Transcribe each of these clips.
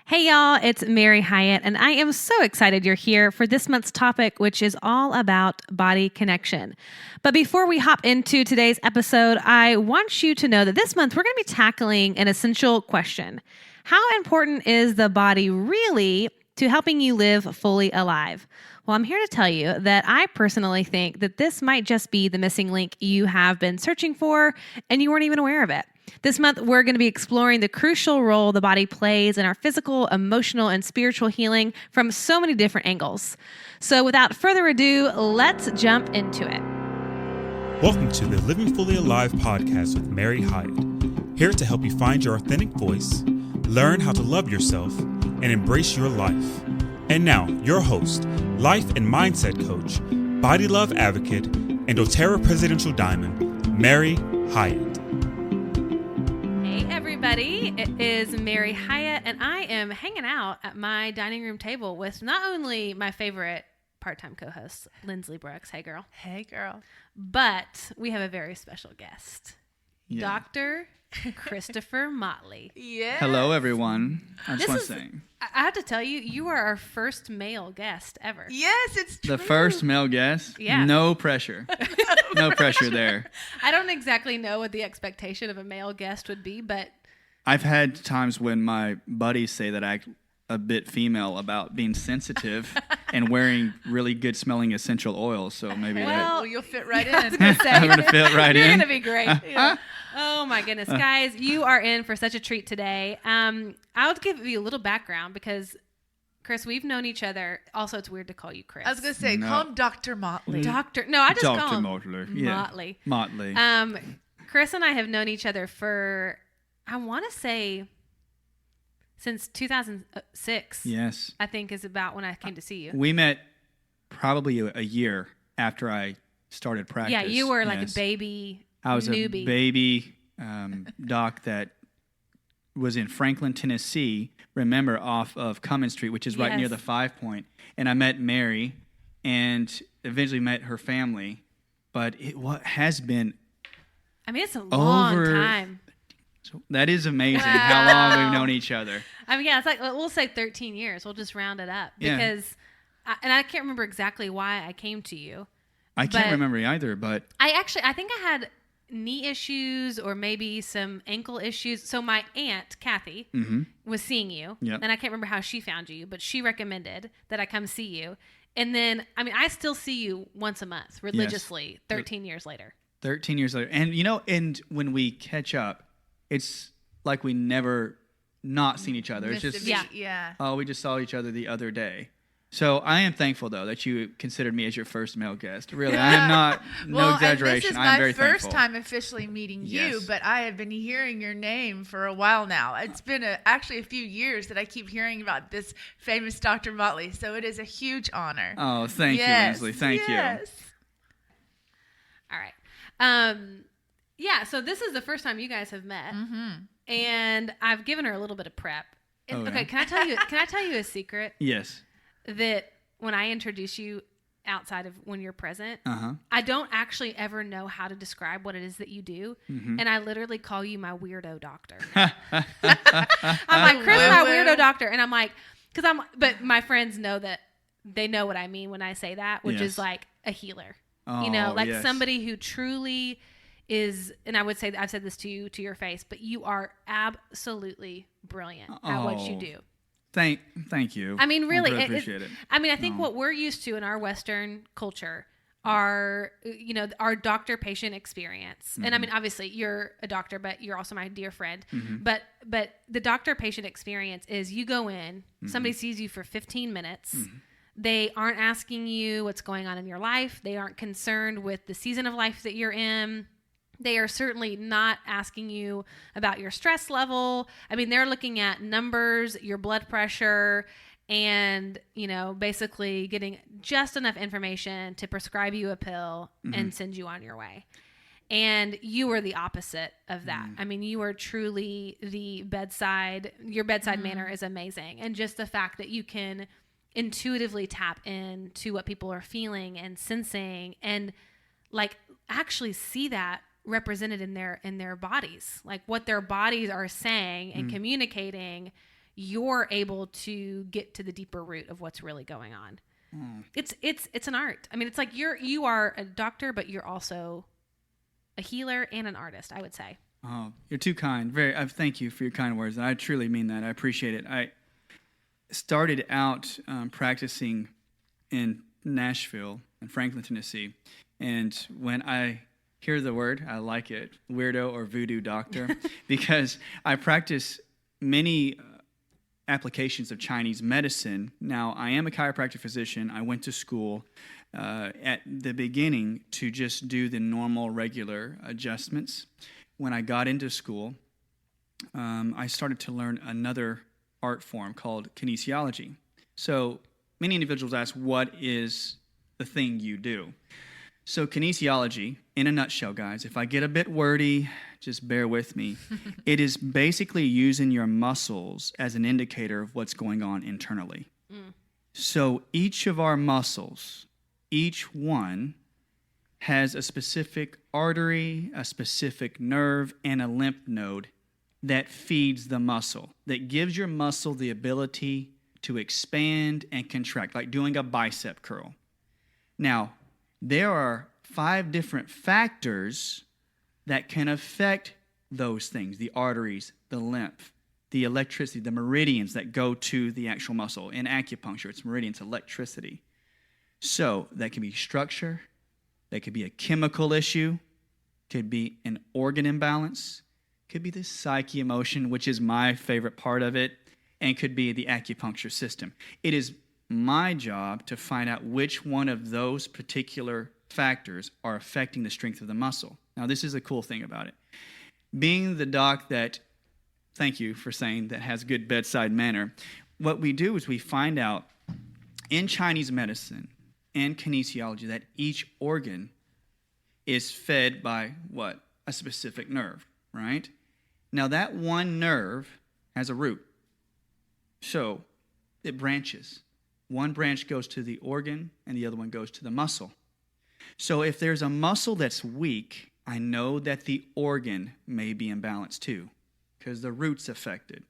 Hey y'all, it's Mary Hyatt, and I am so excited you're here for this month's topic, which is all about body connection. But before we hop into today's episode, I want you to know that this month we're going to be tackling an essential question. How important is the body really to helping you live fully alive? Well, I'm here to tell you that I personally think that this might just be the missing link you have been searching for, and you weren't even aware of it. This month, we're going to be exploring the crucial role the body plays in our physical, emotional, and spiritual healing from so many different angles. So without further ado, let's jump into it. Welcome to the Living Fully Alive podcast with Mary Hyatt, here to help you find your authentic voice, learn how to love yourself, and embrace your life. And now, your host, life and mindset coach, body love advocate, and doTERRA Presidential Diamond, Mary Hyatt. Hey everybody, it is Mary Hyatt, and I am hanging out at my dining room table with not only my favorite part-time co-host, Lindsley Brooks. Hey girl. Hey girl. But we have a very special guest, Yeah. Dr. Christopher Motley. Yeah. Hello, everyone. I just This want is- to say I have to tell you, you are our first male guest ever. Yes, it's true. the first male guest. Yeah. No pressure. No pressure there. I don't exactly know what the expectation of a male guest would be, but I've had times when my buddies say that I act a bit female about being sensitive and wearing really good smelling essential oils. So maybe Well, you'll fit right in. I was gonna say, I'm going to fit right you're in. gonna be great. Oh my goodness, guys, you are in for such a treat today. I'll give you a little background because, Chris, we've known each other. Also, it's weird to call you Chris. I was going to say, No. call him Dr. Motley. Doctor. No, I just call Dr. him Motley. Yeah. Motley. Motley. Chris and I have known each other for, I want to say, since 2006. Yes. I think is about when I came to see you. We met probably a year after I started practice. Yeah, you were like Yes. a baby I was newbie. a baby doc that was in Franklin, Tennessee. Remember, off of Cummins Street, which is right near Yes. the 5 Point. And I met Mary, and eventually met her family. But has been I mean, it's a long over- time. so that is amazing how long we've known each other. I mean, yeah, it's like, we'll say 13 years. We'll just round it up Yeah. because, I can't remember exactly why I came to you. I can't But- remember either, but I think I had knee issues or maybe some ankle issues. So my aunt, Kathy, was seeing you. Yep. And I can't remember how she found you, but she recommended that I come see you. And then, I mean, I still see you once a month religiously 13 years later. 13 years later. And, and when we catch up, it's like we never not seen each other. It's Missed just, a Yeah. beat, yeah. oh, we just saw each other the other day. So I am thankful, though, that you considered me as your first male guest. Really, I am not, no exaggeration. And this is I'm very my first thankful. time officially meeting you, Yes. but I have been hearing your name for a while now. It's been actually a few years that I keep hearing about this famous Dr. Motley, so it is a huge honor. Oh, thank Yes, you, Lindsley. Thank you. yes. All right. Yeah, so this is the first time you guys have met. Mm-hmm. And I've given her a little bit of prep. And, Oh, yeah. okay, can I tell you a secret? Yes. That when I introduce you outside of when you're present, Uh-huh. I don't actually ever know how to describe what it is that you do. Mm-hmm. And I literally call you my weirdo doctor. I'm like, Chris, my weirdo doctor. And I'm like, but my friends know that they know what I mean when I say that, which is Yes. like a healer. Oh, Like yes. somebody who truly is, and I would say, I've said this to you to your face, but you are absolutely brilliant at what you Oh, do. Thank you. I mean, really, I appreciate it. I mean, I think what we're used to in our Western culture are, our doctor-patient experience. And I mean, obviously, you're a doctor, but you're also my dear friend. But the doctor-patient experience is you go in, somebody sees you for 15 minutes. They aren't asking you what's going on in your life. They aren't concerned with the season of life that you're in. They are certainly not asking you about your stress level. I mean, they're looking at numbers, your blood pressure, and, basically getting just enough information to prescribe you a pill and send you on your way. And you were the opposite of that. I mean, you are truly your bedside manner is amazing. And just the fact that you can intuitively tap into what people are feeling and sensing and like actually see that represented in their bodies, like what their bodies are saying and communicating. you're able to get to the deeper root of what's really going on. It's an art. I mean, it's like you are a doctor, but you're also a healer and an artist, I would say. Oh, you're too kind. Thank you for your kind words. And I truly mean that. I appreciate it. I started out practicing in Nashville and Franklin, Tennessee. And when I hear the word, I like it, weirdo or voodoo doctor, because I practice many applications of Chinese medicine. Now, I am a chiropractic physician. I went to school at the beginning to just do the normal, regular adjustments. When I got into school, I started to learn another art form called kinesiology. So many individuals ask, what is the thing you do? So kinesiology, in a nutshell, guys, if I get a bit wordy, just bear with me. It is basically using your muscles as an indicator of what's going on internally. So each of our muscles, each one has a specific artery, a specific nerve, and a lymph node that feeds the muscle, that gives your muscle the ability to expand and contract, like doing a bicep curl. Now, there are 5 different factors that can affect those things: the arteries, the lymph, the electricity, the meridians that go to the actual muscle. In acupuncture, it's meridians, electricity. So that can be structure, that could be a chemical issue, could be an organ imbalance, could be the psyche emotion, which is my favorite part of it, and could be the acupuncture system. It is my job to find out which one of those particular factors are affecting the strength of the muscle. Now, this is a cool thing about it. Being the doc that, thank you for saying, that has good bedside manner, what we do is we find out in Chinese medicine and kinesiology that each organ is fed by what? A specific nerve, right? Now, that one nerve has a root. So it branches. One branch goes to the organ and the other one goes to the muscle. So if there's a muscle that's weak, I know that the organ may be imbalanced too, because the root's affected.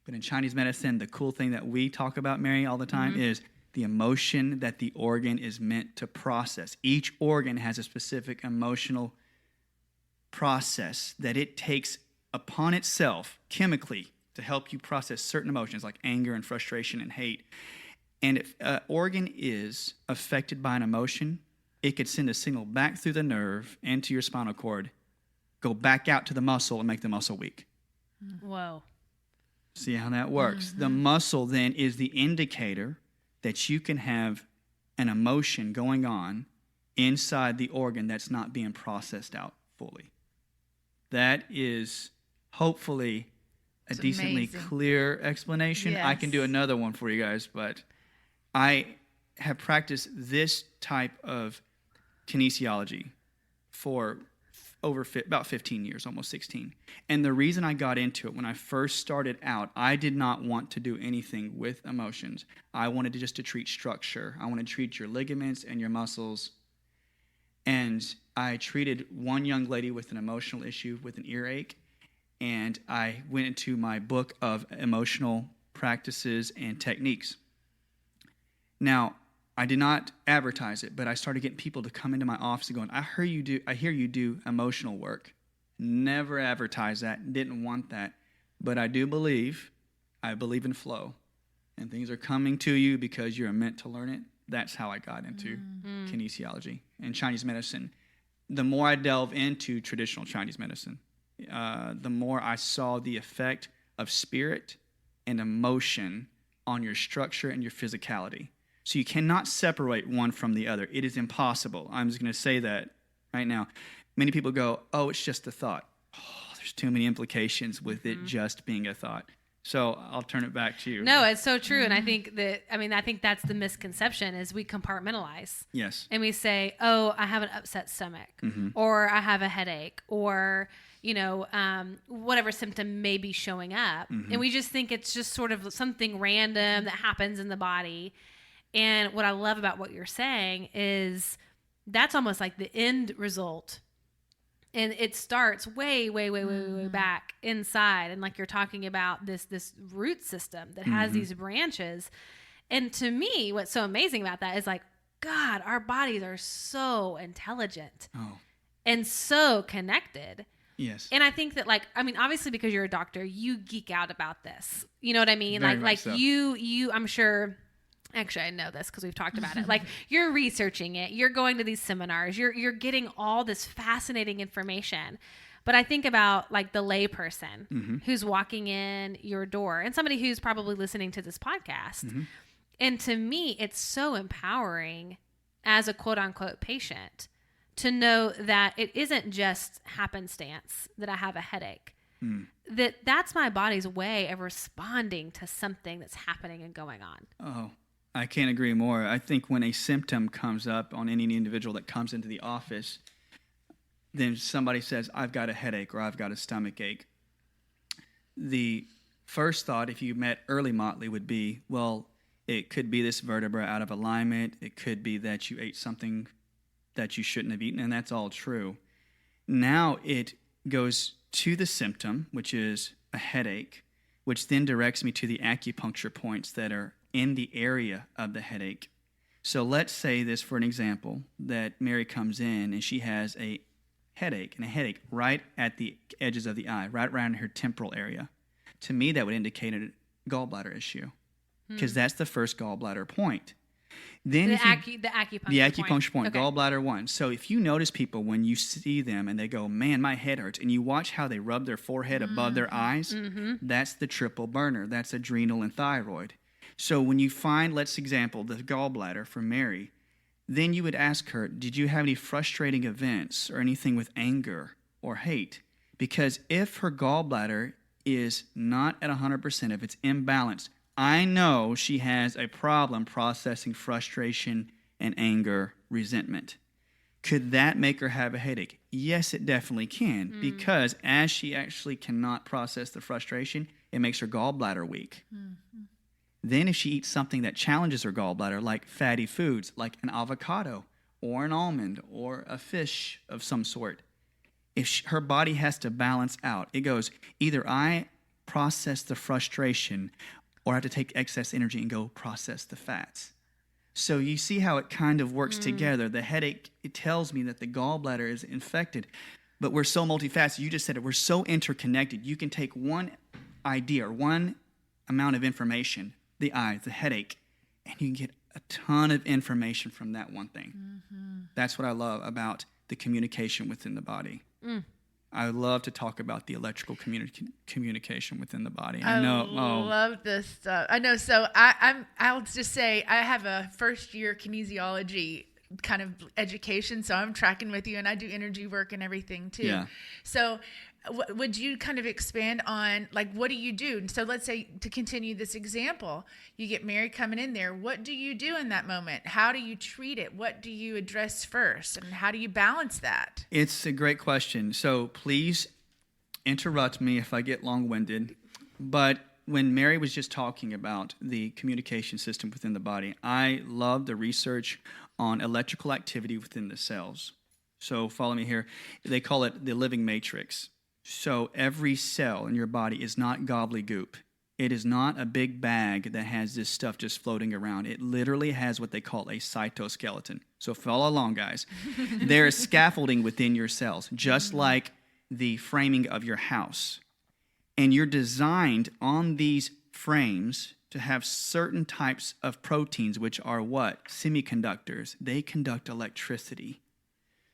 But in Chinese medicine, the cool thing that we talk about, Mary, all the time is the emotion that the organ is meant to process. Each organ has a specific emotional process that it takes upon itself chemically to help you process certain emotions like anger and frustration and hate. And if an organ is affected by an emotion, it could send a signal back through the nerve and to your spinal cord, go back out to the muscle and make the muscle weak. Whoa. See how that works? The muscle then is the indicator that you can have an emotion going on inside the organ that's not being processed out fully. That is hopefully a decently clear explanation. Yes. I can do another one for you guys, but I have practiced this type of kinesiology for about 15 years, almost 16. And the reason I got into it, when I first started out, I did not want to do anything with emotions. I wanted to treat structure. I wanted to treat your ligaments and your muscles. And I treated one young lady with an emotional issue with an earache. And I went into my book of emotional practices and techniques. Now, I did not advertise it, but I started getting people to come into my office and going, I hear you do emotional work. Never advertised that, didn't want that. But I believe in flow. And things are coming to you because you're meant to learn it. That's how I got into kinesiology and Chinese medicine. The more I delve into traditional Chinese medicine, the more I saw the effect of spirit and emotion on your structure and your physicality. So you cannot separate one from the other. It is impossible. I'm just going to say that right now. Many people go, oh, it's just a thought. Oh, there's too many implications with it just being a thought. So I'll turn it back to you. No, it's so true. And I think that's the misconception is we compartmentalize. Yes. And we say, oh, I have an upset stomach or I have a headache or, whatever symptom may be showing up. And we just think it's just sort of something random that happens in the body. And what I love about what you're saying is that's almost like the end result And it starts way, way, way, way, way back inside. And like you're talking about this root system that has these branches. And to me, what's so amazing about that is like, God, our bodies are so intelligent and so connected. Yes. And I think that obviously because you're a doctor, you geek out about this. You know what I mean? Very much so. you, I'm sure, actually I know this because we've talked about it. Like you're researching it, you're going to these seminars, you're getting all this fascinating information. But I think about like the lay person who's walking in your door and somebody who's probably listening to this podcast. And to me, it's so empowering as a quote unquote patient to know that it isn't just happenstance that I have a headache. That's my body's way of responding to something that's happening and going on. Oh, I can't agree more. I think when a symptom comes up on any individual that comes into the office, then somebody says, I've got a headache or I've got a stomach ache. The first thought, if you met early Motley, would be, well, it could be this vertebra out of alignment. It could be that you ate something that you shouldn't have eaten, and that's all true. Now it goes to the symptom, which is a headache, which then directs me to the acupuncture points that are in the area of the headache. So let's say this for an example, that Mary comes in and she has a headache right at the edges of the eye, right around her temporal area. To me, that would indicate a gallbladder issue because that's the first gallbladder point. Then the acupuncture point, okay. Gallbladder 1. So if you notice people when you see them and they go, man, my head hurts, and you watch how they rub their forehead above their eyes, that's the triple burner. That's adrenal and thyroid. So when you find, let's example, the gallbladder for Mary, then you would ask her, did you have any frustrating events or anything with anger or hate? Because if her gallbladder is not at 100%, if it's imbalanced, I know she has a problem processing frustration and anger, resentment. Could that make her have a headache? Yes, it definitely can, because as she actually cannot process the frustration, it makes her gallbladder weak. Then if she eats something that challenges her gallbladder, like fatty foods, like an avocado or an almond or a fish of some sort, her body has to balance out. It goes, either I process the frustration or I have to take excess energy and go process the fats. So you see how it kind of works together. The headache, it tells me that the gallbladder is infected, but we're so multifaceted. You just said it. We're so interconnected. You can take one idea or one amount of information, the eye, the headache, and you can get a ton of information from that one thing. That's what I love about the communication within the body. I love to talk about the electrical communication within the body. I love this stuff. I know. So I'll just say I have a first year kinesiology kind of education, so I'm tracking with you, and I do energy work and everything too. Yeah. So would you kind of expand on, like, what do you do? So let's say, to continue this example, you get Mary coming in there. What do you do in that moment? How do you treat it? What do you address first? And how do you balance that? It's a great question. So please interrupt me if I get long-winded. But when Mary was just talking about the communication system within the body, I love the research on electrical activity within the cells. So follow me here. They call it the living matrix. So every cell in your body is not gobbledygook. It is not a big bag that has this stuff just floating around. It literally has what they call a cytoskeleton. So follow along, guys. There is scaffolding within your cells, just like the framing of your house. And you're designed on these frames to have certain types of proteins, which are what? Semiconductors. They conduct electricity.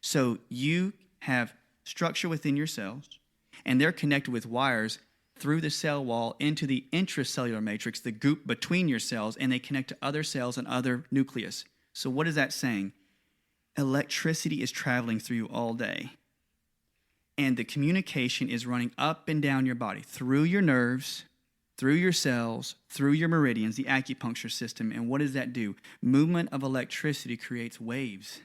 So you have structure within your cells, and they're connected with wires through the cell wall into the intracellular matrix, the goop between your cells, and they connect to other cells and other nucleus. So what is that saying? Electricity is traveling through you all day. And the communication is running up and down your body, through your nerves, through your cells, through your meridians, the acupuncture system. And what does that do? Movement of electricity creates waves.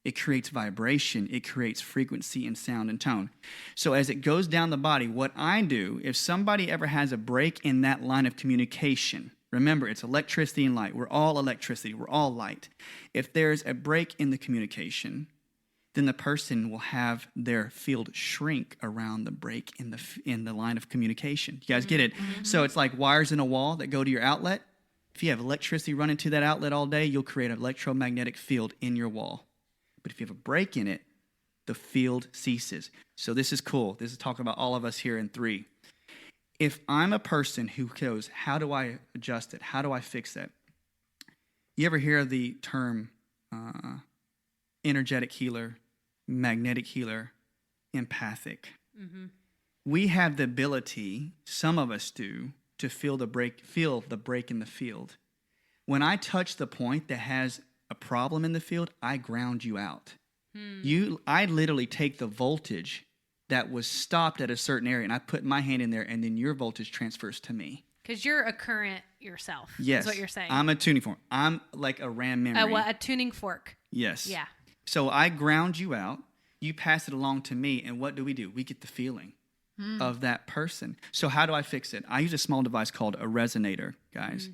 It creates vibration. It creates frequency and sound and tone. So as it goes down the body, what I do, if somebody ever has a break in that line of communication, remember, it's electricity and light. We're all electricity. We're all light. If there's a break in the communication, then the person will have their field shrink around the break in the line of communication. You guys get it? Mm-hmm. So it's like wires in a wall that go to your outlet. If you have electricity running to that outlet all day, you'll create an electromagnetic field in your wall. But if you have a break in it, the field ceases. So this is cool. This is talking about all of us here in 3. If I'm a person who goes, how do I adjust it? How do I fix it? You ever hear the term energetic healer, magnetic healer, empathic? Mm-hmm. We have the ability, some of us do, to feel the break in the field. When I touch the point that has a problem in the field, I ground you out. I literally take the voltage that was stopped at a certain area, and I put my hand in there, and then your voltage transfers to me. Because you're a current yourself. Yes. Is what you're saying. I'm a tuning fork. I'm like a RAM memory. A tuning fork. Yes. Yeah. So I ground you out. You pass it along to me, and what do? We get the feeling of that person. So how do I fix it? I use a small device called a resonator, guys.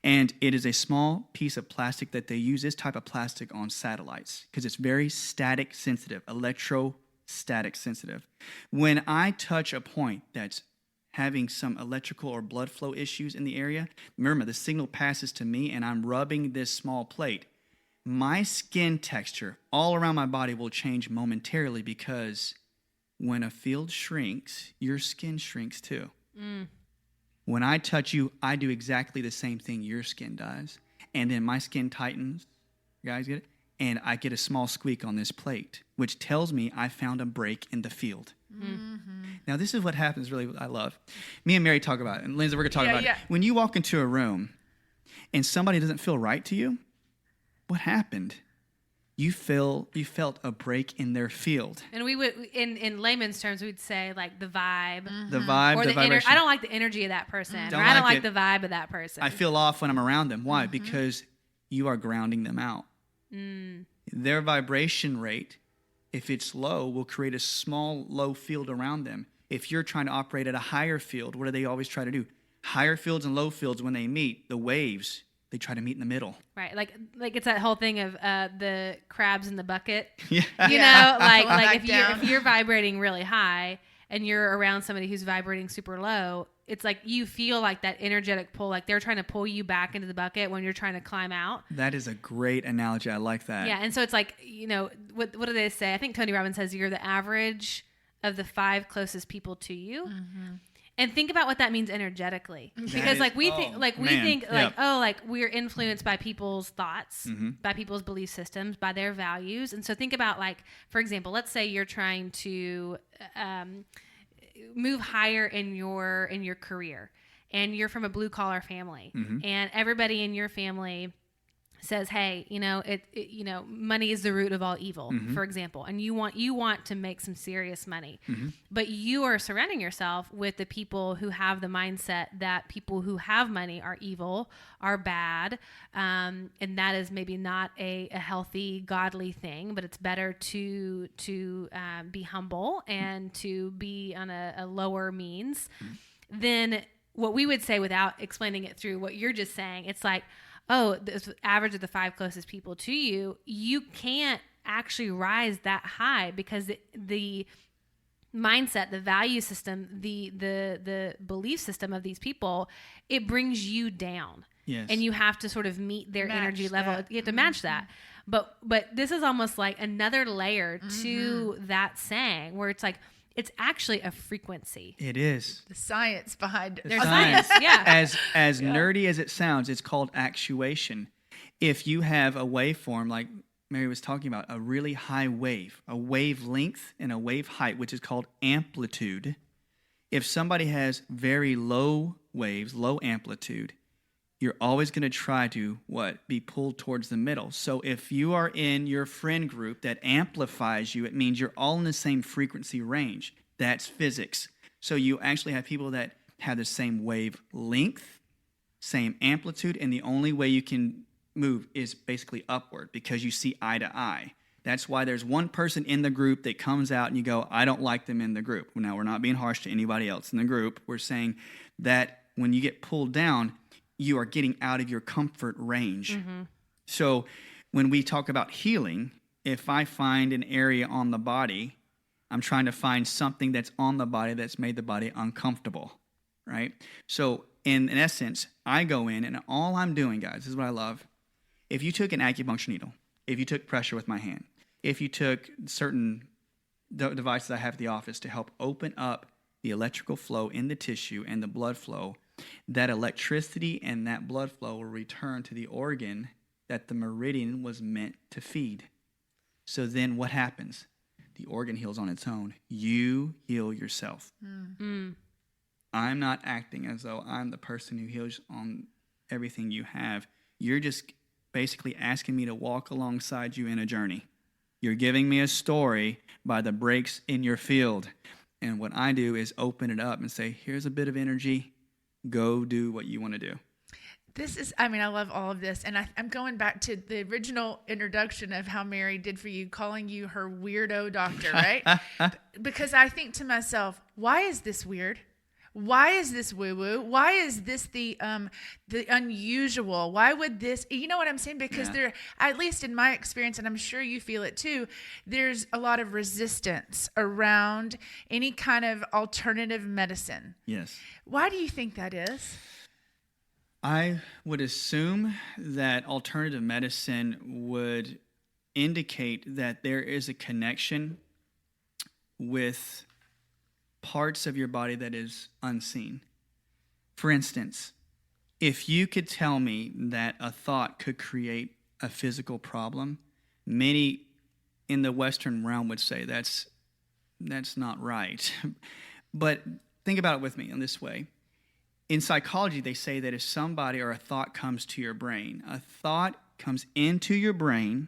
And it is a small piece of plastic that they use this type of plastic on satellites because it's very static sensitive, electrostatic sensitive. When I touch a point that's having some electrical or blood flow issues in the area, remember the signal passes to me and I'm rubbing this small plate. My skin texture all around my body will change momentarily because when a field shrinks, your skin shrinks too. When I touch you, I do exactly the same thing your skin does. And then my skin tightens. You guys get it? And I get a small squeak on this plate, which tells me I found a break in the field. Now, this is what happens really I love. Me and Mary talk about it, and Lindsay, we're going to talk about it. When you walk into a room and somebody doesn't feel right to you, what happened? You felt a break in their field. And we would, in layman's terms, we'd say like the vibe. The vibe, or the vibration. I don't like the energy of that person. Or I don't like the vibe of that person. I feel off when I'm around them. Why? Because you are grounding them out. Their vibration rate, if it's low, will create a small, low field around them. If you're trying to operate at a higher field, what do they always try to do? Higher fields and low fields, when they meet, the waves, they try to meet in the middle. Right. Like it's that whole thing of the crabs in the bucket. Yeah. You know, like if you're vibrating really high and you're around somebody who's vibrating super low, it's like you feel like that energetic pull, like they're trying to pull you back into the bucket when you're trying to climb out. That is a great analogy. I like that. Yeah. And so it's like, you know, what do they say? I think Tony Robbins says you're the average of the 5 closest people to you. And think about what that means energetically, because we think we're influenced by people's thoughts, by people's belief systems, by their values. And so think about, like, for example, let's say you're trying to move higher in your career, and you're from a blue collar family, and everybody in your family says, hey, money is the root of all evil, for example, and you want to make some serious money, but you are surrounding yourself with the people who have the mindset that people who have money are evil, are bad, and that is maybe not a healthy, godly thing, but it's better to be humble and to be on a lower means. Then what we would say, without explaining it through what you're just saying, it's like, oh, the average of the 5 closest people to you, you can't actually rise that high because the mindset, the value system, the belief system of these people, it brings you down. Yes. And you have to sort of meet their energy level. You have to match that. But this is almost like another layer to that saying, where it's like, it's actually a frequency. It is. The science behind There's science, yeah. As nerdy as it sounds, it's called actuation. If you have a waveform, like Mary was talking about, a really high wave, a wave length and a wave height, which is called amplitude. If somebody has very low waves, low amplitude, you're always going to try to, be pulled towards the middle. So if you are in your friend group that amplifies you, it means you're all in the same frequency range. That's physics. So you actually have people that have the same wave length, same amplitude, and the only way you can move is basically upward because you see eye to eye. That's why there's one person in the group that comes out and you go, I don't like them in the group. Now, we're not being harsh to anybody else in the group. We're saying that when you get pulled down, you are getting out of your comfort range. So when we talk about healing, if I find an area on the body, I'm trying to find something that's on the body that's made the body uncomfortable, right? So in essence, I go in and all I'm doing, guys, this is what I love. If you took an acupuncture needle, if you took pressure with my hand, if you took certain devices I have at the office to help open up the electrical flow in the tissue and the blood flow, that electricity and that blood flow will return to the organ that the meridian was meant to feed. So then what happens? The organ heals on its own. You heal yourself. I'm not acting as though I'm the person who heals on everything you have. You're just basically asking me to walk alongside you in a journey. You're giving me a story by the breaks in your field. And what I do is open it up and say, here's a bit of energy. Go do what you want to do. I love all of this. And I'm going back to the original introduction of how Mary did for you, calling you her weirdo doctor, right? Because I think to myself, why is this weird? Why is this woo-woo? Why is this the unusual? Why would this, you know what I'm saying? Because there, at least in my experience, and I'm sure you feel it too, there's a lot of resistance around any kind of alternative medicine. Yes. Why do you think that is? I would assume that alternative medicine would indicate that there is a connection with parts of your body that is unseen. For instance, if you could tell me that a thought could create a physical problem, many in the Western realm would say that's not right. But think about it with me in this way. In psychology, they say that if somebody or a thought comes to your brain, a thought comes into your brain,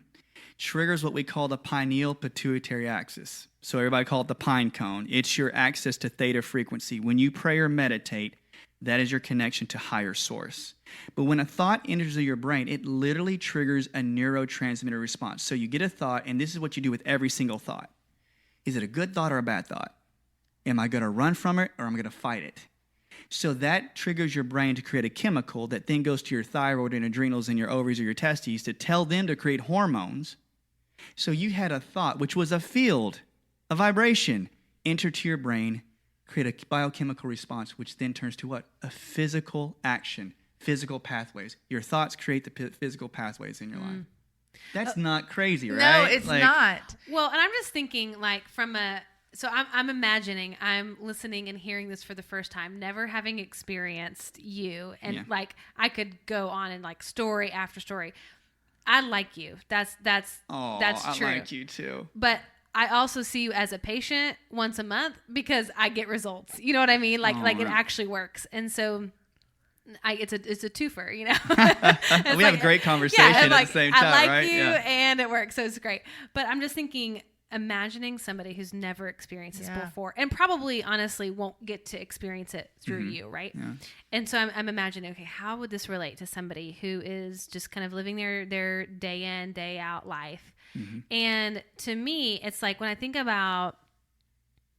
triggers what we call the pineal pituitary axis. So everybody call it the pine cone. It's your access to theta frequency. When you pray or meditate, that is your connection to higher source. But when a thought enters your brain, it literally triggers a neurotransmitter response. So you get a thought, and this is what you do with every single thought. Is it a good thought or a bad thought? Am I going to run from it or am I going to fight it? So that triggers your brain to create a chemical that then goes to your thyroid and adrenals and your ovaries or your testes to tell them to create hormones. So you had a thought, which was a field, a vibration, enter to your brain, create a biochemical response, which then turns to what? A physical action, physical pathways. Your thoughts create the physical pathways in your life. That's not crazy, right? No, it's not. Well, and I'm just thinking so I'm imagining I'm listening and hearing this for the first time, never having experienced you. And I could go on and story after story. I like you. That's true. I like you too. But I also see you as a patient once a month because I get results. You know what I mean? It actually works. And so it's a twofer, you know. We have a great conversation at the same time, right? I like right? you and it works. So it's great. But I'm just thinking, imagining somebody who's never experienced this before and probably honestly won't get to experience it through you, right? Yeah. And so I'm imagining, okay, how would this relate to somebody who is just kind of living their day in, day out life? And to me, it's like when I think about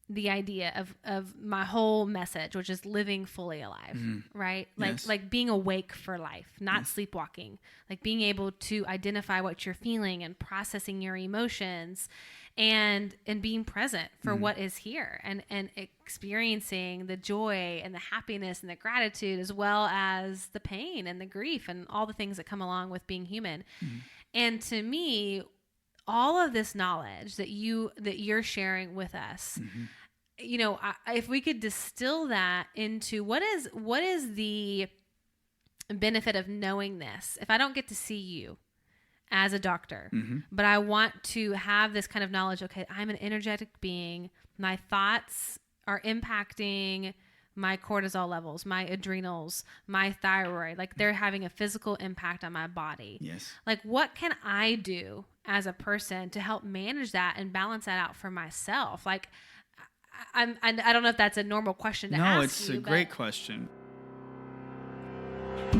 the idea of my whole message, which is living fully alive, right? Like being awake for life, not sleepwalking, like being able to identify what you're feeling and processing your emotions and being present for what is here and experiencing the joy and the happiness and the gratitude as well as the pain and the grief and all the things that come along with being human. And to me, all of this knowledge that you're sharing with us, you know, if we could distill that into what is the benefit of knowing this? If I don't get to see you as a doctor, but I want to have this kind of knowledge, okay, I'm an energetic being. My thoughts are impacting my cortisol levels, my adrenals, my thyroid, like they're having a physical impact on my body. Yes. Like what can I do as a person to help manage that and balance that out for myself? Like I don't know if that's a normal question to ask you. No, it's a great question.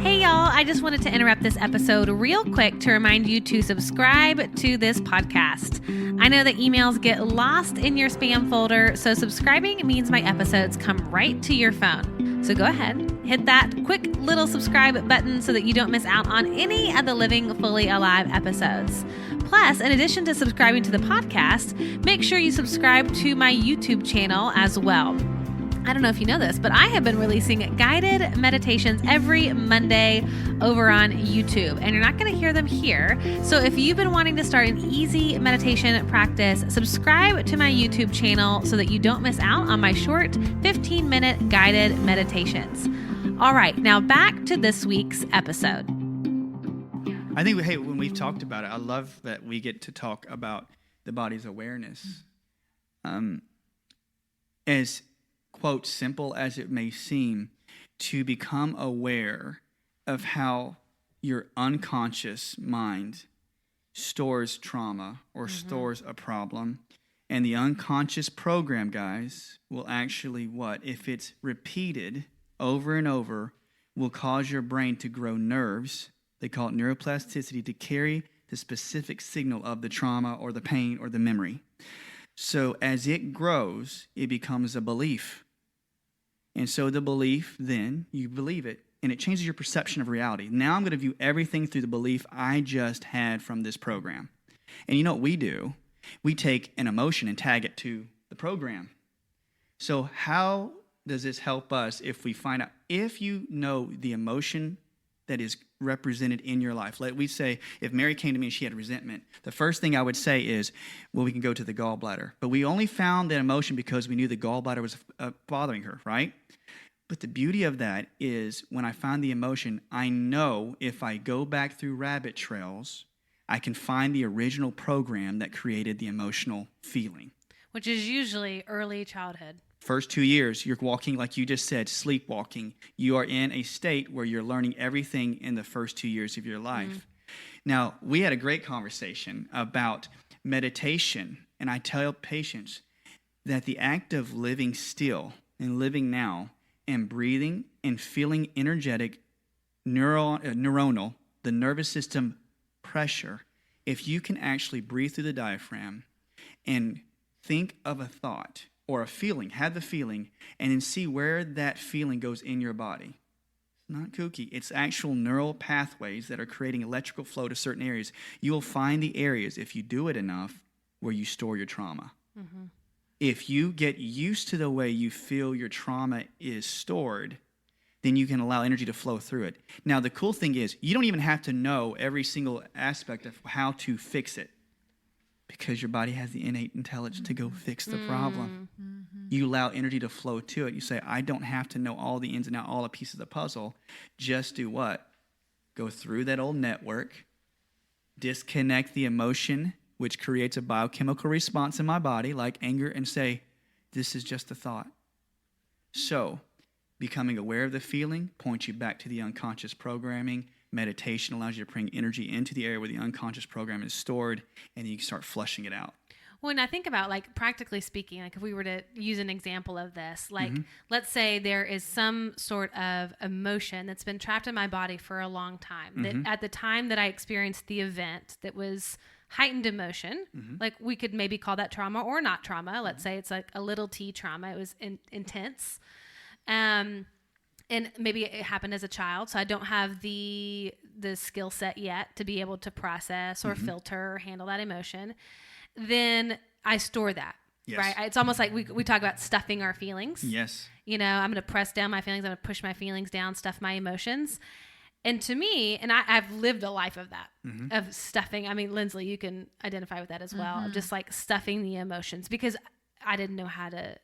Hey y'all, I just wanted to interrupt this episode real quick to remind you to subscribe to this podcast. I know that emails get lost in your spam folder, so subscribing means my episodes come right to your phone. So go ahead, hit that quick little subscribe button so that you don't miss out on any of the Living Fully Alive episodes. Plus, in addition to subscribing to the podcast, make sure you subscribe to my YouTube channel as well. I don't know if you know this, but I have been releasing guided meditations every Monday over on YouTube, and you're not going to hear them here. So if you've been wanting to start an easy meditation practice, subscribe to my YouTube channel so that you don't miss out on my short 15-minute guided meditations. All right, now back to this week's episode. I think, hey, when we've talked about it, I love that we get to talk about the body's awareness. As, quote, simple as it may seem, to become aware of how your unconscious mind stores trauma or stores a problem. And the unconscious program, guys, will actually what? If it's repeated over and over, will cause your brain to grow nerves. They call it neuroplasticity, to carry the specific signal of the trauma or the pain or the memory. So as it grows, it becomes a belief. And so the belief, then you believe it, and it changes your perception of reality. Now I'm going to view everything through the belief I just had from this program. And you know what we do? We take an emotion and tag it to the program. So how does this help us if we find out, if you know the emotion that is represented in your life? Let we say, if Mary came to me and she had resentment, the first thing I would say is, well, we can go to the gallbladder. But we only found that emotion because we knew the gallbladder was bothering her, right? But the beauty of that is when I find the emotion, I know if I go back through rabbit trails, I can find the original program that created the emotional feeling. Which is usually early childhood. First 2 years, you're walking, like you just said, sleepwalking. You are in a state where you're learning everything in the first 2 years of your life. Now, we had a great conversation about meditation, and I tell patients that the act of living still and living now and breathing and feeling energetic, neuronal, the nervous system pressure, if you can actually breathe through the diaphragm and think of a thought or a feeling, have the feeling, and then see where that feeling goes in your body. It's not kooky. It's actual neural pathways that are creating electrical flow to certain areas. You will find the areas, if you do it enough, where you store your trauma. If you get used to the way you feel your trauma is stored, then you can allow energy to flow through it. Now, the cool thing is, you don't even have to know every single aspect of how to fix it, because your body has the innate intelligence to go fix the problem. You allow energy to flow to it. You say, I don't have to know all the ins and outs, all the pieces of the puzzle. Just do what? Go through that old network, disconnect the emotion, which creates a biochemical response in my body, like anger, and say, this is just a thought. So, becoming aware of the feeling points you back to the unconscious programming. Meditation allows you to bring energy into the area where the unconscious program is stored, and then you can start flushing it out. When I think about, like, practically speaking, like if we were to use an example of this, like let's say there is some sort of emotion that's been trapped in my body for a long time, that at the time that I experienced the event that was heightened emotion, like we could maybe call that trauma or not trauma. Let's say it's like a little t trauma. It was intense. And maybe it happened as a child, so I don't have the skill set yet to be able to process or filter or handle that emotion. Then I store that, right? It's almost like we talk about stuffing our feelings. Yes. You know, I'm going to press down my feelings. I'm going to push my feelings down, stuff my emotions. And to me, and I've lived a life of that, of stuffing. I mean, Lindsley, you can identify with that as well, of just like stuffing the emotions, because I didn't know how to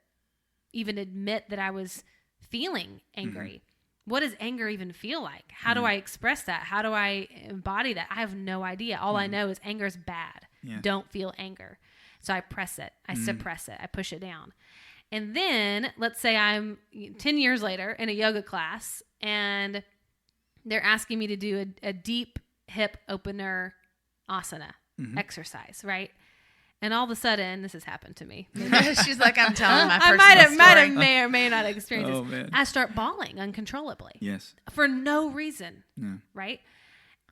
even admit that I was feeling angry. What does anger even feel like? How do I express that? How do I embody that? I have no idea. All I know is anger is bad. Don't feel anger. So I press it. I suppress it. I push it down. And then let's say I'm 10 years later in a yoga class and they're asking me to do a deep hip opener asana exercise, right? And all of a sudden, this has happened to me. She's like, I'm telling my personal I might have story. may or may not experience this. Man. I start bawling uncontrollably. Yes. For no reason, right?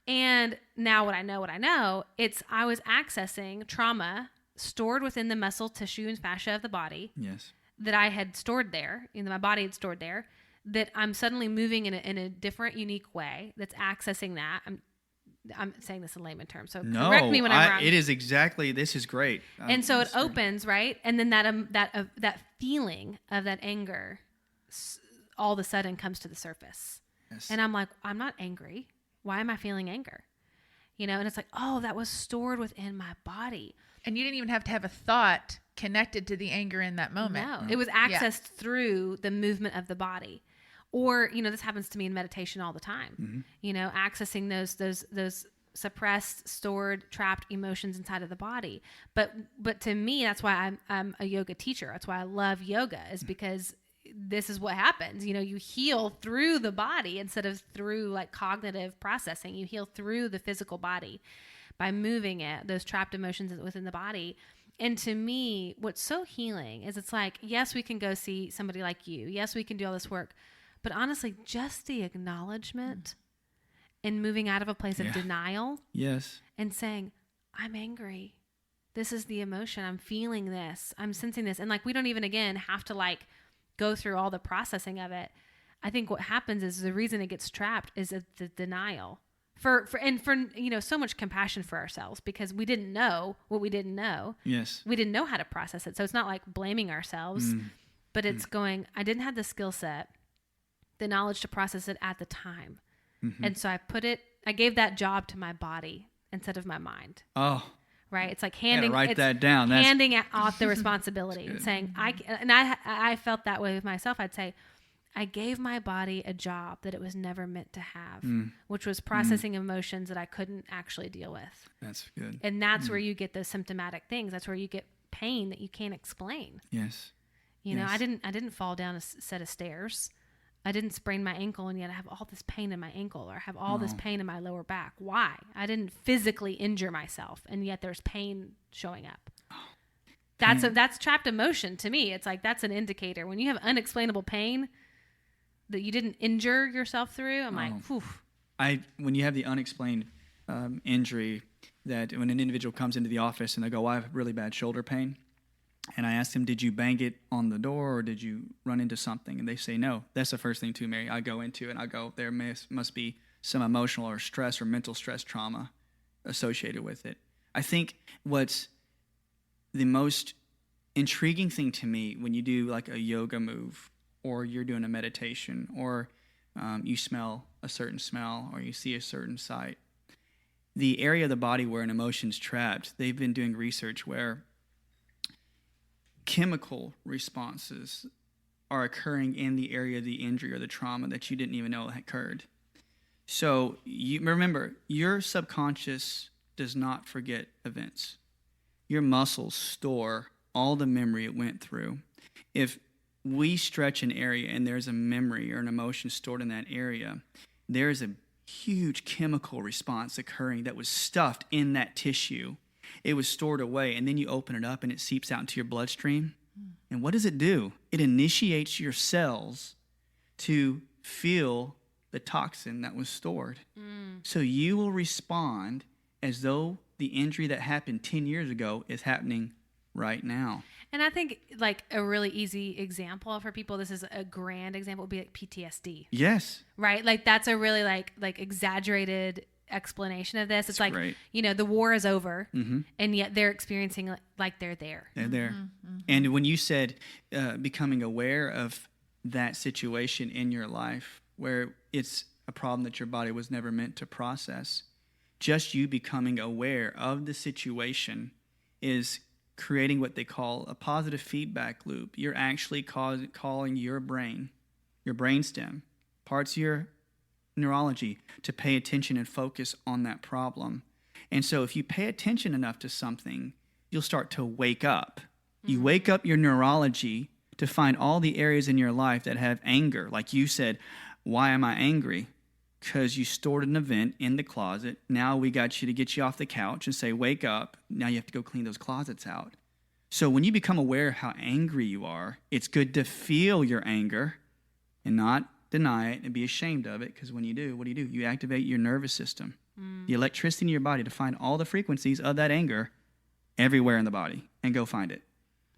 And now what I know, it's I was accessing trauma stored within the muscle, tissue, and fascia of the body. Yes. That I had stored there, my body had stored there, that I'm suddenly moving in a different, unique way that's accessing that. I'm I'm saying this in layman terms, so No, correct me when I'm wrong. It is exactly. This is great. And so it opens, right? And then that feeling of that anger all of a sudden comes to the surface. Yes. And I'm like, I'm not angry. Why am I feeling anger? And it's like, oh, that was stored within my body. And you didn't even have to have a thought connected to the anger in that moment. No, it was accessed through the movement of the body. Or, this happens to me in meditation all the time. Accessing those suppressed, stored, trapped emotions inside of the body. But to me, that's why I'm a yoga teacher. That's why I love yoga, is because this is what happens. You heal through the body instead of through like cognitive processing. You heal through the physical body by moving it, those trapped emotions within the body. And to me, what's so healing is it's like, yes, we can go see somebody like you. Yes, we can do all this work. But honestly, just the acknowledgement and moving out of a place of denial. Yes. And saying, I'm angry. This is the emotion. I'm feeling this. I'm sensing this. And like, we don't even, again, have to like go through all the processing of it. I think what happens is the reason it gets trapped is the denial. For so much compassion for ourselves, because we didn't know what we didn't know. Yes. We didn't know how to process it. So it's not like blaming ourselves, but it's going, I didn't have the skill set, the knowledge to process it at the time. Mm-hmm. And so I gave that job to my body instead of my mind. Oh, right. It's like handing that down. Handing off the responsibility and saying, I felt that way with myself. I'd say, I gave my body a job that it was never meant to have, which was processing emotions that I couldn't actually deal with. That's good. And that's where you get those symptomatic things. That's where you get pain that you can't explain. Yes. I didn't fall down a set of stairs. I didn't sprain my ankle, and yet I have all this pain in my ankle, or I have all this pain in my lower back. Why? I didn't physically injure myself, and yet there's pain showing up. That's trapped emotion to me. It's like, that's an indicator. When you have unexplainable pain that you didn't injure yourself through, I'm like, whew. When you have the unexplained injury, that when an individual comes into the office and they go, well, I have really bad shoulder pain, and I asked them, did you bang it on the door or did you run into something? And they say no. That's the first thing too, Mary. I go into it and I go, there must be some emotional or stress or mental stress trauma associated with it. I think what's the most intriguing thing to me when you do like a yoga move, or you're doing a meditation, or you smell a certain smell, or you see a certain sight, the area of the body where an emotion's trapped, they've been doing research where chemical responses are occurring in the area of the injury or the trauma that you didn't even know occurred. So you remember, your subconscious does not forget events. Your muscles store all the memory it went through. If we stretch an area and there's a memory or an emotion stored in that area, there's a huge chemical response occurring that was stuffed in that tissue. It was stored away, and then you open it up and it seeps out into your bloodstream. And what does it do? It initiates your cells to feel the toxin that was stored. So you will respond as though the injury that happened 10 years ago is happening right now. And I think like a really easy example for people, this is a grand example, would be like PTSD. Yes. Right? Like that's a really like exaggerated explanation of this. It's like, great. The war is over, and yet they're experiencing like they're there. They're there. And when you said becoming aware of that situation in your life where it's a problem that your body was never meant to process, just you becoming aware of the situation is creating what they call a positive feedback loop. You're actually calling your brain, your brainstem, parts of your neurology to pay attention and focus on that problem. And so if you pay attention enough to something, you'll start to wake up. You wake up your neurology to find all the areas in your life that have anger. Like you said, why am I angry? Because you stored an event in the closet. Now we got you to get you off the couch and say, wake up. Now you have to go clean those closets out. So when you become aware of how angry you are, it's good to feel your anger and not deny it and be ashamed of it, because when you do, what do? You activate your nervous system, the electricity in your body, to find all the frequencies of that anger everywhere in the body and go find it.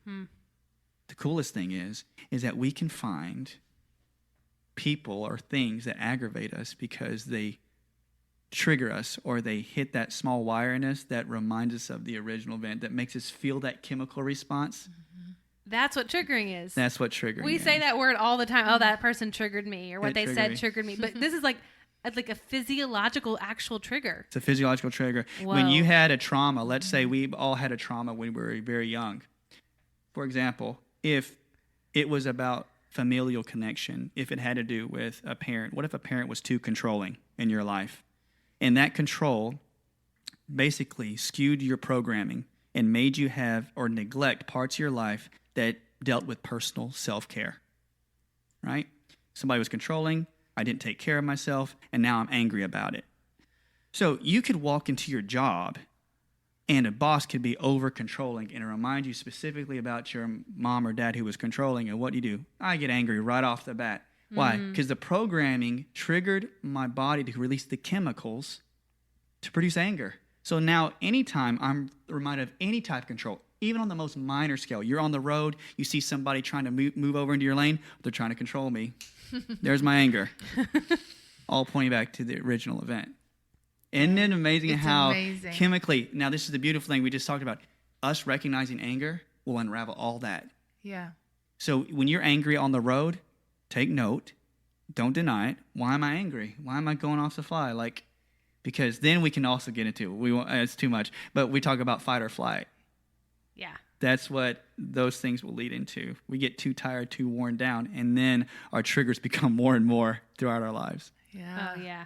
The coolest thing is that we can find people or things that aggravate us because they trigger us, or they hit that small wire in us that reminds us of the original event, that makes us feel that chemical response. That's what triggering is. That's what triggering is. We say that word all the time. Oh, that person triggered me, or what they triggered said me. triggered me. But this is like a physiological, actual trigger. It's a physiological trigger. Whoa. When you had a trauma, let's say we all had a trauma when we were very young. For example, if it was about familial connection, if it had to do with a parent, what if a parent was too controlling in your life? And that control basically skewed your programming and made you have or neglect parts of your life that dealt with personal self-care, right? Somebody was controlling, I didn't take care of myself, and now I'm angry about it. So you could walk into your job and a boss could be over-controlling and remind you specifically about your mom or dad who was controlling, and what do? I get angry right off the bat. Why? Because the programming triggered my body to release the chemicals to produce anger. So now anytime I'm reminded of any type of control, even on the most minor scale, you're on the road, you see somebody trying to move over into your lane, they're trying to control me. There's my anger. All pointing back to the original event. Isn't it amazing how chemically, now this is the beautiful thing we just talked about, us recognizing anger will unravel all that. Yeah. So when you're angry on the road, take note, don't deny it. Why am I angry? Why am I going off the fly? Because then we can also get into, it's too much, but we talk about fight or flight. Yeah. That's what those things will lead into. We get too tired, too worn down, and then our triggers become more and more throughout our lives. Yeah. Oh, yeah.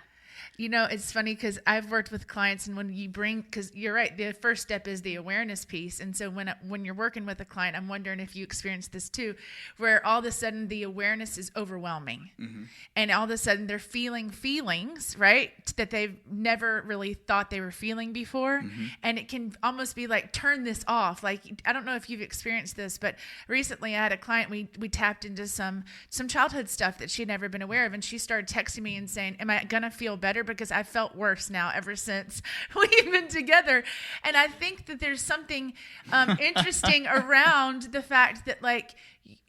It's funny because I've worked with clients, and when you bring, because you're right, the first step is the awareness piece. And so when you're working with a client, I'm wondering if you experience this too, where all of a sudden the awareness is overwhelming. Mm-hmm. And all of a sudden they're feeling feelings, right, that they've never really thought they were feeling before. Mm-hmm. And it can almost be like, turn this off. Like, I don't know if you've experienced this, but recently I had a client, we tapped into some childhood stuff that she'd never been aware of. And she started texting me and saying, am I going to feel better? Because I felt worse now ever since we've been together. And I think that there's something interesting around the fact that, like,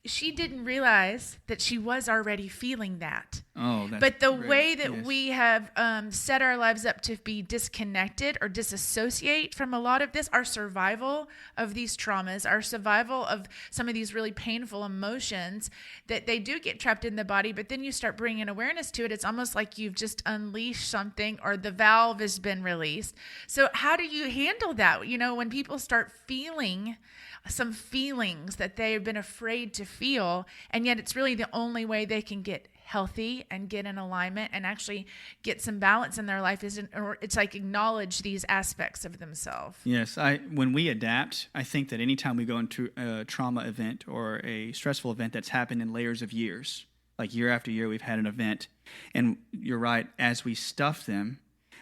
she didn't realize that she was already feeling that. Oh, that's But the great. way that Yes. we have set our lives up to be disconnected or disassociate from a lot of this, our survival of these traumas, our survival of some of these really painful emotions, that they do get trapped in the body, but then you start bringing awareness to it. It's almost like you've just unleashed something, or the valve has been released. So how do you handle that? When people start feeling some feelings that they've been afraid to feel, and yet it's really the only way they can get healthy and get in alignment and actually get some balance in their life, it's like acknowledge these aspects of themselves. Yes, when we adapt, I think that anytime we go into a trauma event or a stressful event that's happened in layers of years, like year after year we've had an event, and you're right, as we stuff them,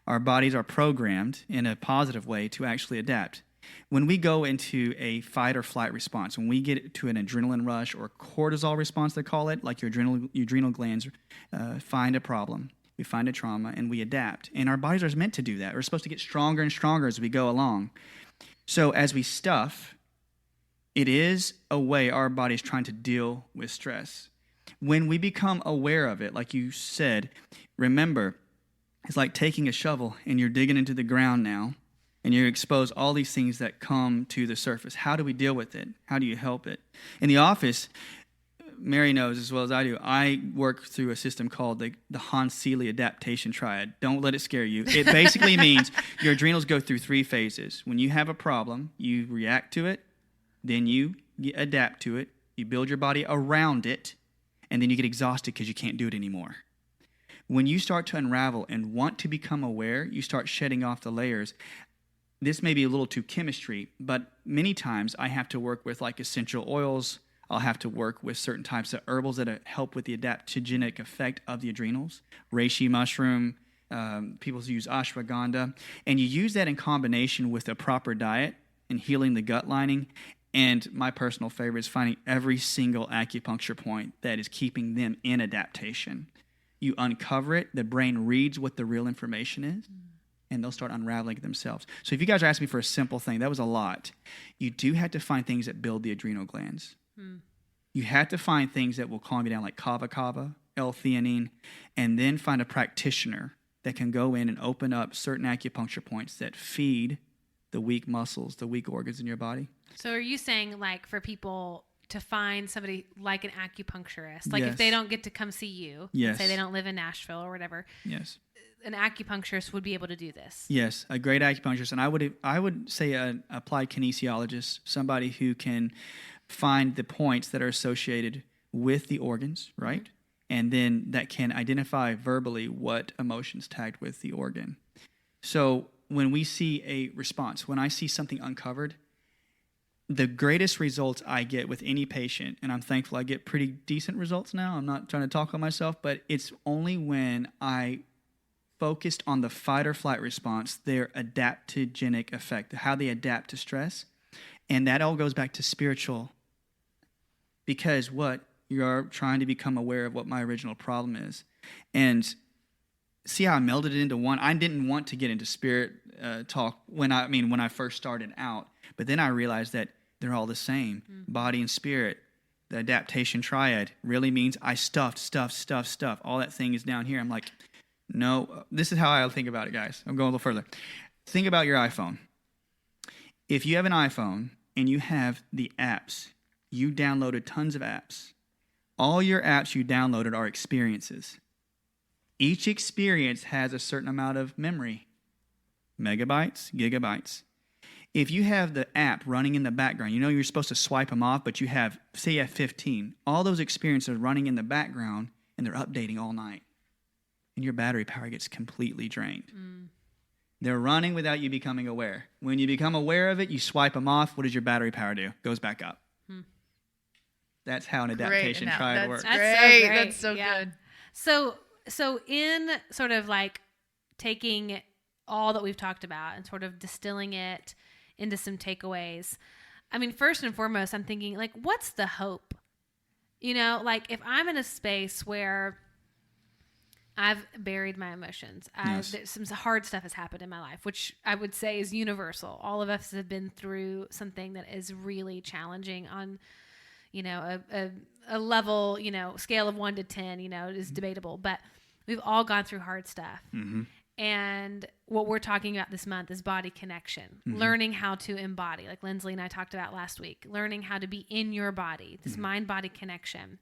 our bodies are programmed in a positive way to actually adapt. When we go into a fight or flight response, when we get to an adrenaline rush or cortisol response, they call it, like your adrenal glands find a problem, we find a trauma, and we adapt. And our bodies are meant to do that. We're supposed to get stronger and stronger as we go along. So as we stuff, it is a way our body's trying to deal with stress. When we become aware of it, like you said, remember, it's like taking a shovel and you're digging into the ground now, and you expose all these things that come to the surface. How do we deal with it? How do you help it? In the office, Mary knows as well as I do, I work through a system called the Hans-Seeley Adaptation Triad. Don't let it scare you. It basically means your adrenals go through 3 phases. When you have a problem, you react to it, then you adapt to it, you build your body around it, and then you get exhausted because you can't do it anymore. When you start to unravel and want to become aware, you start shedding off the layers. This may be a little too chemistry, but many times I have to work with like essential oils. I'll have to work with certain types of herbals that help with the adaptogenic effect of the adrenals. Reishi mushroom, people use ashwagandha. And you use that in combination with a proper diet and healing the gut lining. And my personal favorite is finding every single acupuncture point that is keeping them in adaptation. You uncover it, the brain reads what the real information is, and they'll start unraveling it themselves. So if you guys are asking me for a simple thing, that was a lot. You do have to find things that build the adrenal glands. You have to find things that will calm you down, like kava, L-theanine, and then find a practitioner that can go in and open up certain acupuncture points that feed the weak muscles, the weak organs in your body. So are you saying, like, for people to find somebody like an acupuncturist, like Yes. if they don't get to come see you, Yes. say they don't live in Nashville or whatever, Yes. an acupuncturist would be able to do this? Yes, a great acupuncturist. And I would say an applied kinesiologist, somebody who can find the points that are associated with the organs, right? Mm-hmm. And then that can identify verbally what emotions tagged with the organ. So when we see a response, when I see something uncovered, the greatest results I get with any patient, and I'm thankful I get pretty decent results now. I'm not trying to talk on myself, but it's only when I focused on the fight or flight response, their adaptogenic effect, how they adapt to stress. And that all goes back to spiritual, because what? You're trying to become aware of what my original problem is. And see how I melded it into one? I didn't want to get into spirit talk when I first started out. But then I realized that they're all the same. Mm-hmm. Body and spirit. The adaptation triad really means I stuff. All that thing is down here. I'm like, no, this is how I think about it, guys. I'm going a little further. Think about your iPhone. If you have an iPhone and you have the apps, you downloaded tons of apps. All your apps you downloaded are experiences. Each experience has a certain amount of memory. Megabytes, gigabytes. If you have the app running in the background, you know you're supposed to swipe them off, but you have 15. All those experiences are running in the background, and they're updating all night. And your battery power gets completely drained. Mm. They're running without you becoming aware. When you become aware of it, you swipe them off. What does your battery power do? Goes back up. Hmm. That's how an adaptation triad works. That's great. That's so good. So in sort of like taking all that we've talked about and sort of distilling it into some takeaways, I mean, first and foremost, I'm thinking, like, what's the hope? You know, like, if I'm in a space where I've buried my emotions, some hard stuff has happened in my life, which I would say is universal. All of us have been through something that is really challenging on, you know, a level, you know, scale of 1 to 10, you know, is debatable, but we've all gone through hard stuff. Mm-hmm. And what we're talking about this month is body connection, learning how to embody, like Lindsley and I talked about last week, learning how to be in your body, this mind-body connection.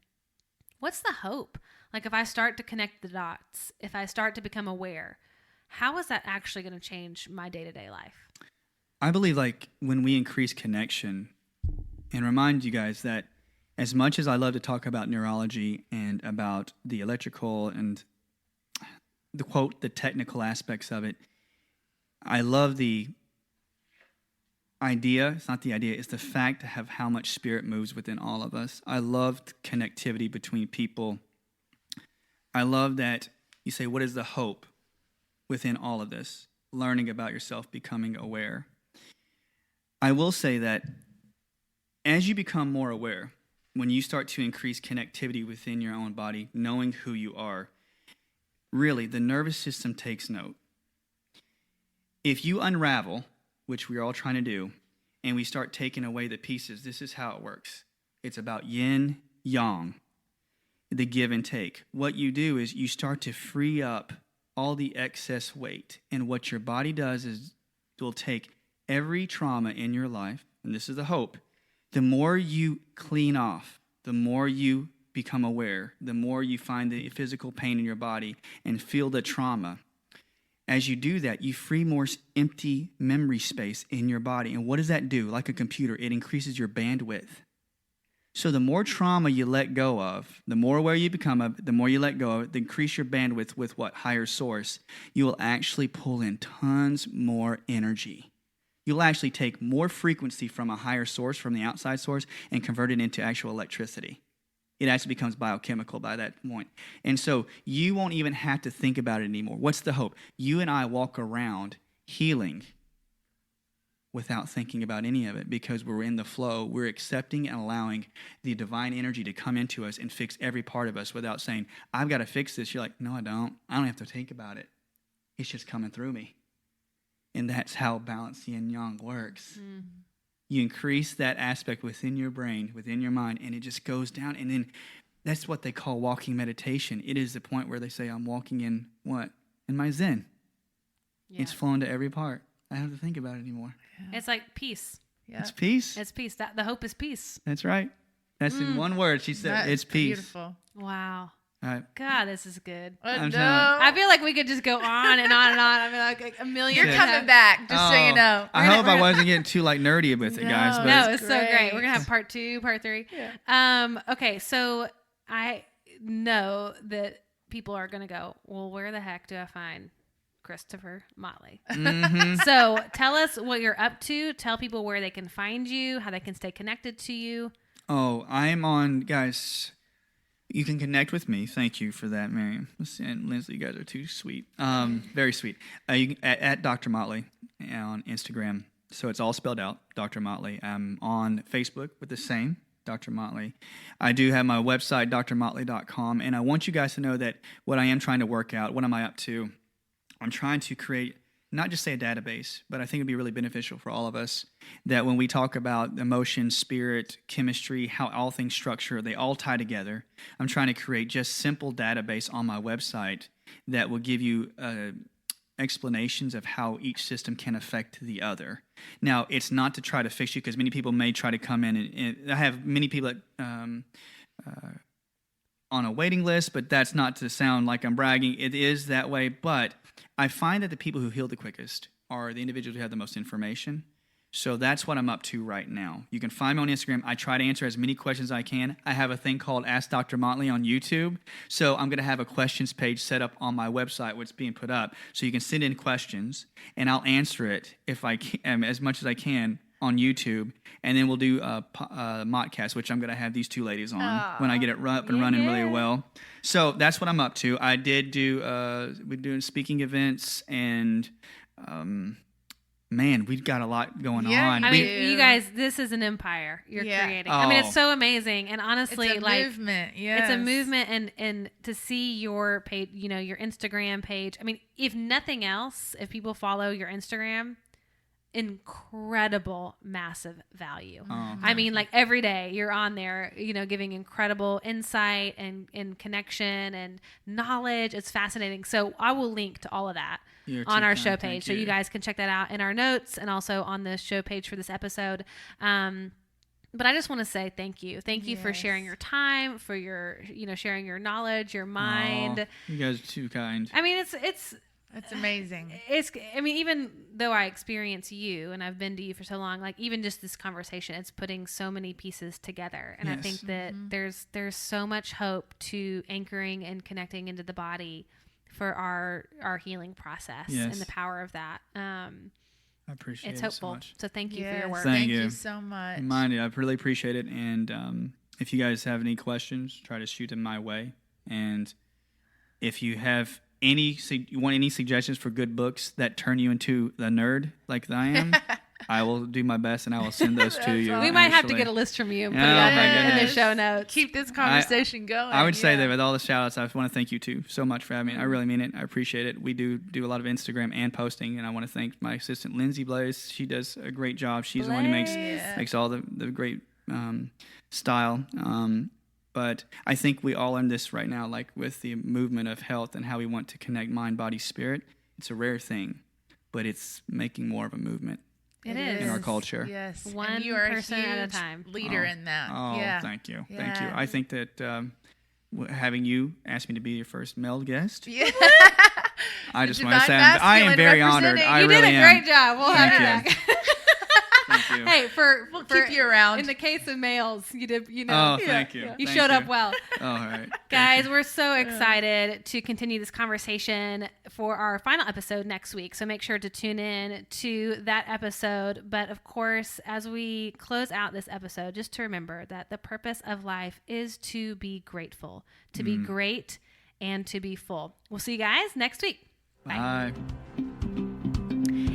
What's the hope? Like, if I start to connect the dots, if I start to become aware, how is that actually going to change my day-to-day life? I believe, like, when we increase connection, and remind you guys that as much as I love to talk about neurology and about the electrical and the technical aspects of it, I love the idea. It's not the idea. It's the fact of how much spirit moves within all of us. I love connectivity between people. I love that you say, what is the hope within all of this? Learning about yourself, becoming aware. I will say that as you become more aware, when you start to increase connectivity within your own body, knowing who you are, really, the nervous system takes note. If you unravel, which we're all trying to do, and we start taking away the pieces, this is how it works. It's about yin, yang, the give and take. What you do is you start to free up all the excess weight. And what your body does is it will take every trauma in your life, and this is the hope, the more you clean off, the more you become aware, the more you find the physical pain in your body and feel the trauma. As you do that, you free more empty memory space in your body. And what does that do? Like a computer, it increases your bandwidth. So the more trauma you let go of, the more aware you become of, the more you let go of it, increase your bandwidth with what? Higher source. You will actually pull in tons more energy. You'll actually take more frequency from a higher source, from the outside source, and convert it into actual electricity. It actually becomes biochemical by that point. And so you won't even have to think about it anymore. What's the hope? You and I walk around healing without thinking about any of it because we're in the flow. We're accepting and allowing the divine energy to come into us and fix every part of us without saying, I've got to fix this. You're like, no, I don't. I don't have to think about it. It's just coming through me. And that's how balance yin yang works. Mm. You increase that aspect within your brain, within your mind, and it just goes down. And then that's what they call walking meditation. It is the point where they say, I'm walking in what? and my zen. Yeah. It's flowing to every part. I don't have to think about it anymore. Yeah. It's like peace. Yeah. It's peace. It's peace. The hope is peace. That's right. That's in one word. She said, it's peace. Beautiful. Wow. All right. God, this is good. I'm No. I feel like we could just go on and on and on. I mean, like a million. You're coming back, just so you know. I hope I wasn't getting too nerdy with it, guys. But No, it's so great. great. We're gonna have part 2, part 3. Yeah. Okay, so I know that people are gonna go, well, where the heck do I find Christopher Motley? So tell us what you're up to. Tell people where they can find you, how they can stay connected to you. Oh, I'm on, guys. You can connect with me. Thank you for that, Miriam. And Lindsay, you guys are too sweet. Very sweet. You can, at Dr. Motley on Instagram. So it's all spelled out, Dr. Motley. I'm on Facebook with the same, Dr. Motley. I do have my website, drmotley.com. And I want you guys to know that what I am trying to work out, what am I up to? I'm trying to create, not just say a database, but I think it'd be really beneficial for all of us that when we talk about emotion, spirit, chemistry, how all things structure, they all tie together. I'm trying to create just simple database on my website that will give you explanations of how each system can affect the other. Now, it's not to try to fix you because many people may try to come in and I have many people that, on a waiting list, but that's not to sound like I'm bragging. It is that way, but I find that the people who heal the quickest are the individuals who have the most information. So that's what I'm up to right now. You can find me on Instagram. I try to answer as many questions as I can. I have a thing called Ask Dr. Motley on YouTube. So I'm going to have a questions page set up on my website, what's being put up. So you can send in questions, and I'll answer it if I can, as much as I can on YouTube. And then we'll do a Mottcast, which I'm going to have these two ladies on when I get it up and running really well. So that's what I'm up to. I did do, we're doing speaking events, and man, we've got a lot going on. I mean, you guys, this is an empire you're creating. I mean, it's so amazing. And honestly, it's a movement. It's a movement, and to see your page, your Instagram page. I mean, if nothing else, if people follow your Instagram, incredible, massive value. I mean, like every day you're on there, giving incredible insight and connection and knowledge. It's fascinating. So I will link to all of that on our show page. So you guys can check that out in our notes and also on the show page for this episode. But I just want to say thank you. Thank you for sharing your time, for your, sharing your knowledge, your mind. You guys are too kind. I mean, it's amazing. Even though I experience you and I've been to you for so long, like even just this conversation, it's putting so many pieces together. And I think that there's so much hope to anchoring and connecting into the body for our healing process and the power of that. I appreciate it. It's hopeful. So much. So thank you for your work. Thank you so much. I really appreciate it. And if you guys have any questions, try to shoot them my way. And if you have you want any suggestions for good books that turn you into the nerd like I am, I will do my best and I will send those to you. We might have to get a list from you and put it up in the show notes. Keep this conversation going. I would say that with all the shout outs, I want to thank you too so much for having me. I really mean it. I appreciate it. We do a lot of Instagram and posting, and I want to thank my assistant Lindsay Blaze. She does a great job. She's the one who makes all the great style. But I think we all in this right now, like with the movement of health and how we want to connect mind, body, spirit. It's a rare thing, but it's making more of a movement. It is. In our culture. Yes. One you are person a at a time. Leader in that. Oh, thank you. Yeah. Thank you. I think that having you ask me to be your first male guest. Yeah. I just want to say I am very honored. You did a great job. We'll have you back. Thank you. Hey, we'll keep you around. In the case of males, you did, Oh, thank you. You showed up well. All right. Guys, we're so excited to continue this conversation for our final episode next week. So make sure to tune in to that episode. But of course, as we close out this episode, just to remember that the purpose of life is to be grateful, to be great, and to be full. We'll see you guys next week. Bye.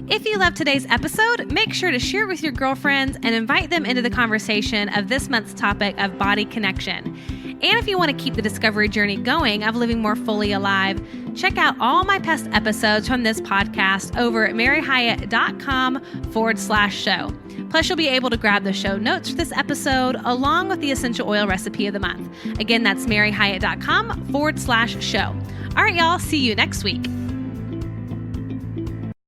If you loved today's episode, make sure to share it with your girlfriends and invite them into the conversation of this month's topic of body connection. And if you want to keep the discovery journey going of living more fully alive, check out all my past episodes from this podcast over at maryhyatt.com/show. Plus, you'll be able to grab the show notes for this episode along with the essential oil recipe of the month. Again, that's maryhyatt.com/show. All right, y'all, see you next week.